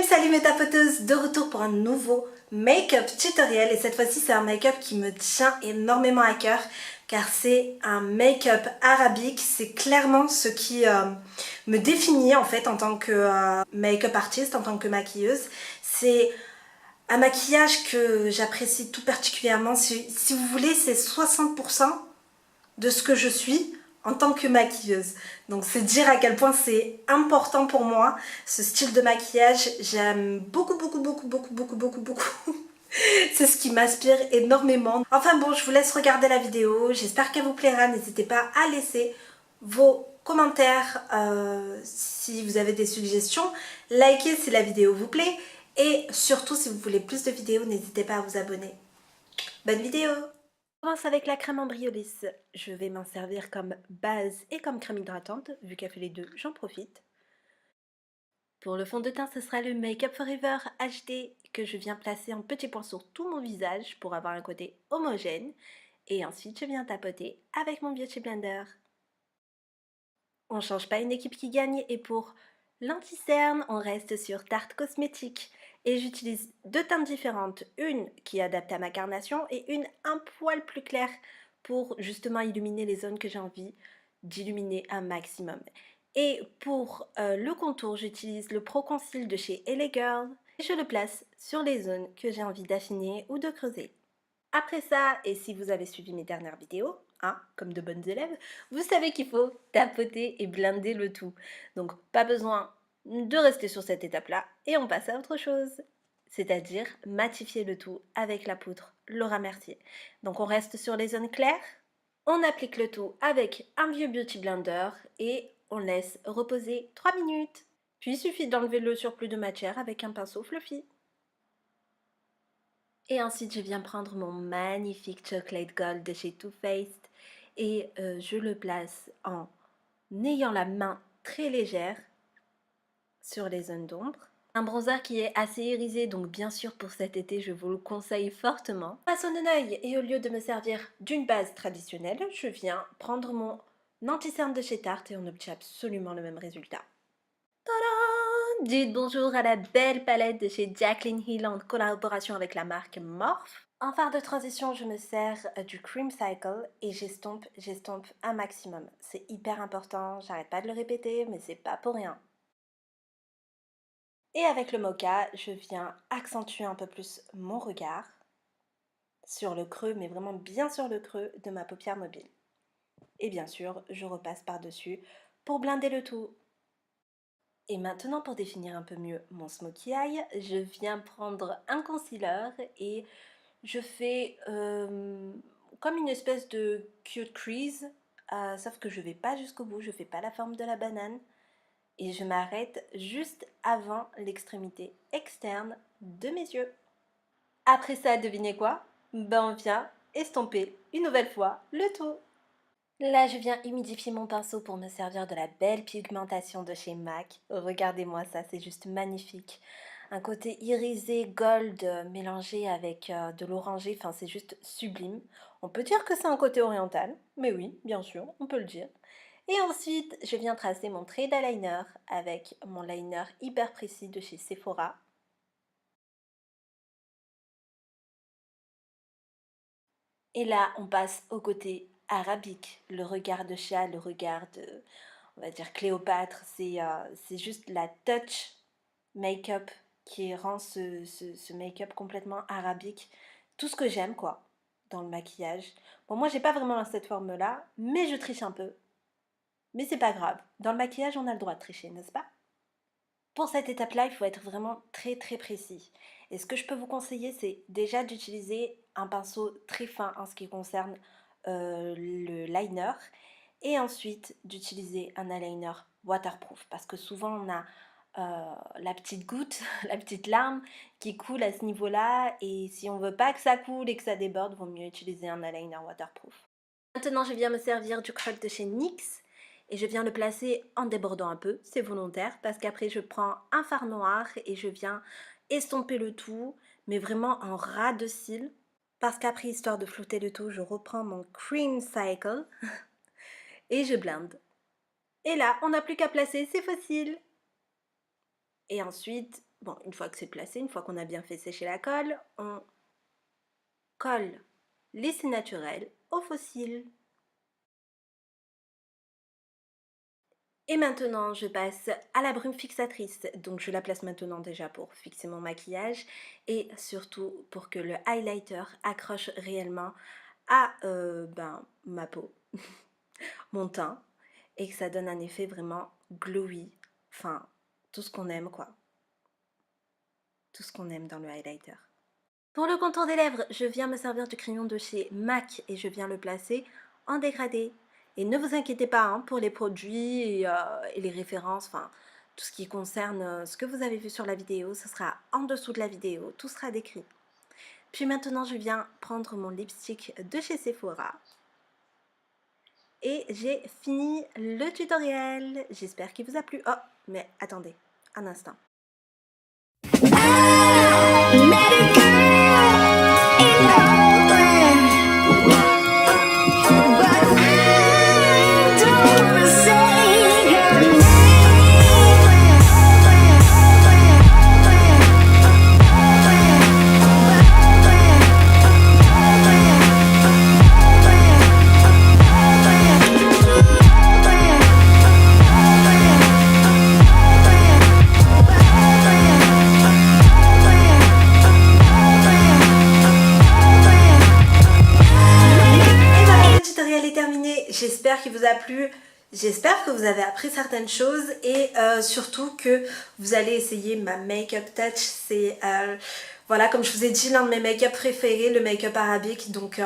Salut mes tapoteuses, de retour pour un nouveau make-up tutoriel et cette fois-ci c'est un make-up qui me tient énormément à cœur car c'est un make-up arabique, c'est clairement ce qui me définit en fait en tant que make-up artiste, en tant que maquilleuse. C'est un maquillage que j'apprécie tout particulièrement, si vous voulez c'est 60% de ce que je suis en tant que maquilleuse. Donc c'est dire à quel point c'est important pour moi ce style de maquillage. J'aime beaucoup. C'est ce qui m'inspire énormément. Enfin bon, je vous laisse regarder la vidéo. J'espère qu'elle vous plaira. N'hésitez pas à laisser vos commentaires si vous avez des suggestions. Likez si la vidéo vous plaît. Et surtout si vous voulez plus de vidéos, n'hésitez pas à vous abonner. Bonne vidéo! On commence avec la crème Embryolisse. Je vais m'en servir comme base et comme crème hydratante. Vu qu'elle fait les deux, j'en profite. Pour le fond de teint, ce sera le Make Up Forever HD que je viens placer en petits points sur tout mon visage pour avoir un côté homogène. Et ensuite, je viens tapoter avec mon Beauty Blender. On ne change pas une équipe qui gagne et pour l'anti-cerne, on reste sur Tarte Cosmétique. Et j'utilise deux teintes différentes, une qui est adaptée à ma carnation et une un poil plus claire pour justement illuminer les zones que j'ai envie d'illuminer un maximum. Et pour le contour, j'utilise le Pro Conceal de chez LA Girl et je le place sur les zones que j'ai envie d'affiner ou de creuser. Après ça, et si vous avez suivi mes dernières vidéos, hein, comme de bonnes élèves, vous savez qu'il faut tapoter et blinder le tout. Donc pas besoin de rester sur cette étape-là et on passe à autre chose. C'est-à-dire matifier le tout avec la poudre Laura Mercier. Donc on reste sur les zones claires, on applique le tout avec un vieux Beauty Blender et on laisse reposer 3 minutes. Puis il suffit d'enlever le surplus de matière avec un pinceau fluffy. Et ensuite, je viens prendre mon magnifique Chocolate Gold de chez Too Faced et je le place en ayant la main très légère sur les zones d'ombre. Un bronzer qui est assez irisé, donc bien sûr pour cet été, je vous le conseille fortement. Passe en œil et au lieu de me servir d'une base traditionnelle, je viens prendre mon anti-cerne de chez Tarte et on obtient absolument le même résultat. Tadam! Dites bonjour à la belle palette de chez Jaclyn Hill en collaboration avec la marque Morphe. En fard de transition, je me sers du Cream Cycle et j'estompe un maximum. C'est hyper important, j'arrête pas de le répéter, mais c'est pas pour rien. Et avec le Mocha, je viens accentuer un peu plus mon regard sur le creux, mais vraiment bien sur le creux de ma paupière mobile. Et bien sûr, je repasse par-dessus pour blinder le tout. Et maintenant, pour définir un peu mieux mon smokey eye, je viens prendre un concealer et je fais comme une espèce de cute crease, sauf que je vais pas jusqu'au bout, je fais pas la forme de la banane et je m'arrête juste avant l'extrémité externe de mes yeux. Après ça, devinez quoi? Ben on vient estomper une nouvelle fois le tout. Là, je viens humidifier mon pinceau pour me servir de la belle pigmentation de chez MAC. Regardez-moi ça, c'est juste magnifique. Un côté irisé gold mélangé avec de l'orangé, enfin c'est juste sublime. On peut dire que c'est un côté oriental, mais oui, bien sûr, on peut le dire. Et ensuite, je viens tracer mon trait d'eyeliner avec mon liner hyper précis de chez Sephora. Et là, on passe au côté arabique, le regard de chat, le regard de, on va dire, Cléopâtre. C'est juste la touch make-up qui rend ce make-up complètement arabique. Tout ce que j'aime, quoi, dans le maquillage. Bon, moi, j'ai pas vraiment cette forme-là, mais je triche un peu. Mais c'est pas grave. Dans le maquillage, on a le droit de tricher, n'est-ce pas? Pour cette étape-là, il faut être vraiment très précis. Et ce que je peux vous conseiller, c'est déjà d'utiliser un pinceau très fin en ce qui concerne le liner et ensuite d'utiliser un eyeliner waterproof parce que souvent on a la petite goutte, la petite larme qui coule à ce niveau-là et si on veut pas que ça coule et que ça déborde, vaut mieux utiliser un eyeliner waterproof. Maintenant, je viens me servir du crack de chez NYX et je viens le placer en débordant un peu, c'est volontaire parce qu'après je prends un fard noir et je viens estomper le tout, mais vraiment en ras de cils. Parce qu'après, histoire de flouter le tout, je reprends mon Cream Cycle et je blinde. Et là, on n'a plus qu'à placer ses fossiles. Et ensuite, bon, une fois que c'est placé, une fois qu'on a bien fait sécher la colle, on colle l'essai naturel au fossile. Et maintenant, je passe à la brume fixatrice. Donc, je la place maintenant déjà pour fixer mon maquillage et surtout pour que le highlighter accroche réellement à ma peau, mon teint, et que ça donne un effet vraiment glowy. Enfin, tout ce qu'on aime, quoi. Tout ce qu'on aime dans le highlighter. Pour le contour des lèvres, je viens me servir du crayon de chez MAC et je viens le placer en dégradé. Et ne vous inquiétez pas hein, pour les produits et les références, enfin tout ce qui concerne ce que vous avez vu sur la vidéo, ce sera en dessous de la vidéo, tout sera décrit. Puis maintenant, je viens prendre mon lipstick de chez Sephora. Et j'ai fini le tutoriel. J'espère qu'il vous a plu. Oh, mais attendez, un instant. J'espère qu'il vous a plu, j'espère que vous avez appris certaines choses et surtout que vous allez essayer ma make-up touch. C'est voilà, comme je vous ai dit, l'un de mes make-up préférés, le make-up arabique. Donc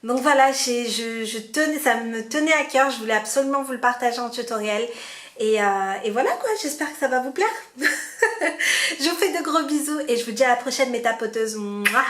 voilà, ça me tenait à cœur, je voulais absolument vous le partager en tutoriel. Et voilà quoi, j'espère que ça va vous plaire. Je vous fais de gros bisous et je vous dis à la prochaine mes tapoteuses. Mouah.